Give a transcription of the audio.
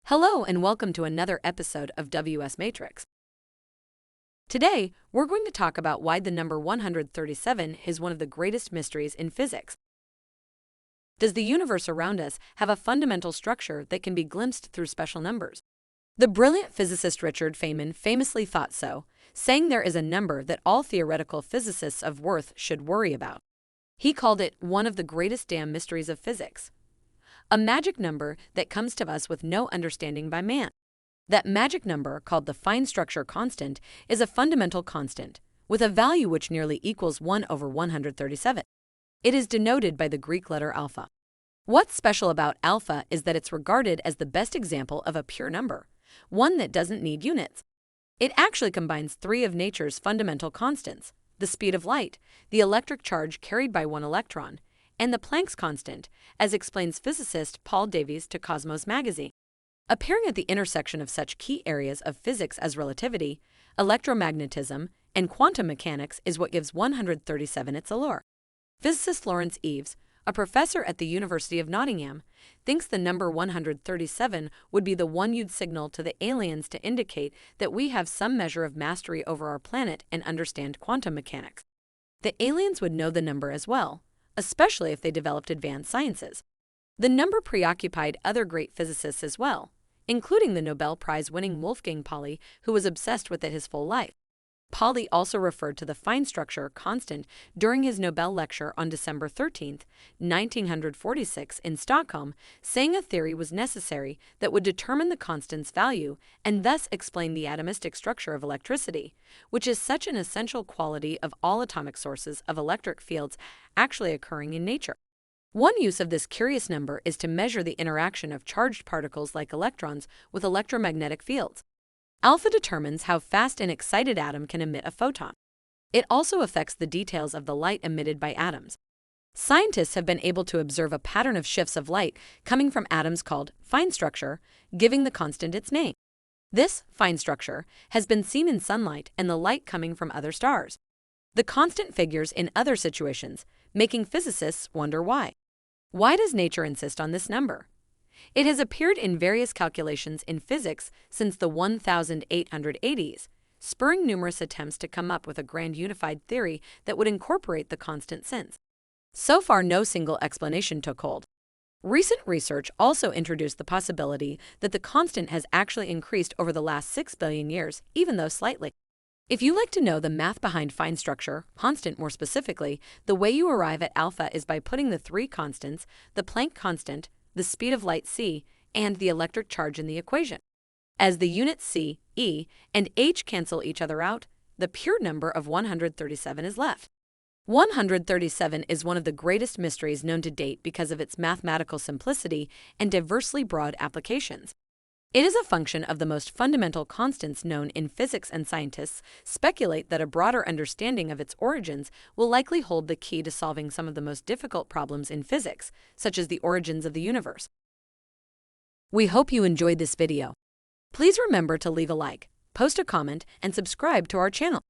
Hello and welcome to another episode of WS Matrix. Today, we're going to talk about why the number 137 is one of the greatest mysteries in physics. Does the universe around us have a fundamental structure that can be glimpsed through special numbers? The brilliant physicist Richard Feynman famously thought so, saying there is a number that all theoretical physicists of worth should worry about. He called it one of the greatest damn mysteries of physics. A magic number that comes to us with no understanding by man. That magic number, called the fine structure constant, is a fundamental constant, with a value which nearly equals 1 over 137. It is denoted by the Greek letter alpha. What's special about alpha is that it's regarded as the best example of a pure number, one that doesn't need units. It actually combines three of nature's fundamental constants: the speed of light, the electric charge carried by one electron, and the Planck's constant, as explains physicist Paul Davies to Cosmos magazine. Appearing at the intersection of such key areas of physics as relativity, electromagnetism, and quantum mechanics is what gives 137 its allure. Physicist Lawrence Eves, a professor at the University of Nottingham, thinks the number 137 would be the one you'd signal to the aliens to indicate that we have some measure of mastery over our planet and understand quantum mechanics. The aliens would know the number as well, especially if they developed advanced sciences. The number preoccupied other great physicists as well, including the Nobel Prize-winning Wolfgang Pauli, who was obsessed with it his full life. Pauli also referred to the fine structure constant during his Nobel lecture on December 13, 1946 in Stockholm, saying a theory was necessary that would determine the constant's value and thus explain the atomistic structure of electricity, which is such an essential quality of all atomic sources of electric fields actually occurring in nature. One use of this curious number is to measure the interaction of charged particles like electrons with electromagnetic fields. Alpha determines how fast an excited atom can emit a photon. It also affects the details of the light emitted by atoms. Scientists have been able to observe a pattern of shifts of light coming from atoms called fine structure, giving the constant its name. This fine structure has been seen in sunlight and the light coming from other stars. The constant figures in other situations, making physicists wonder why. Why does nature insist on this number? It has appeared in various calculations in physics since the 1880s, spurring numerous attempts to come up with a grand unified theory that would incorporate the constant since. So far, no single explanation took hold. Recent research also introduced the possibility that the constant has actually increased over the last 6 billion years, even though slightly. If you like to know the math behind fine structure, constant more specifically, the way you arrive at alpha is by putting the three constants, the Planck constant, the speed of light c, and the electric charge in the equation. As the units c, e, and h cancel each other out, the pure number of 137 is left. 137 is one of the greatest mysteries known to date because of its mathematical simplicity and diversely broad applications. It is a function of the most fundamental constants known in physics, and scientists speculate that a broader understanding of its origins will likely hold the key to solving some of the most difficult problems in physics, such as the origins of the universe. We hope you enjoyed this video. Please remember to leave a like, post a comment, and subscribe to our channel.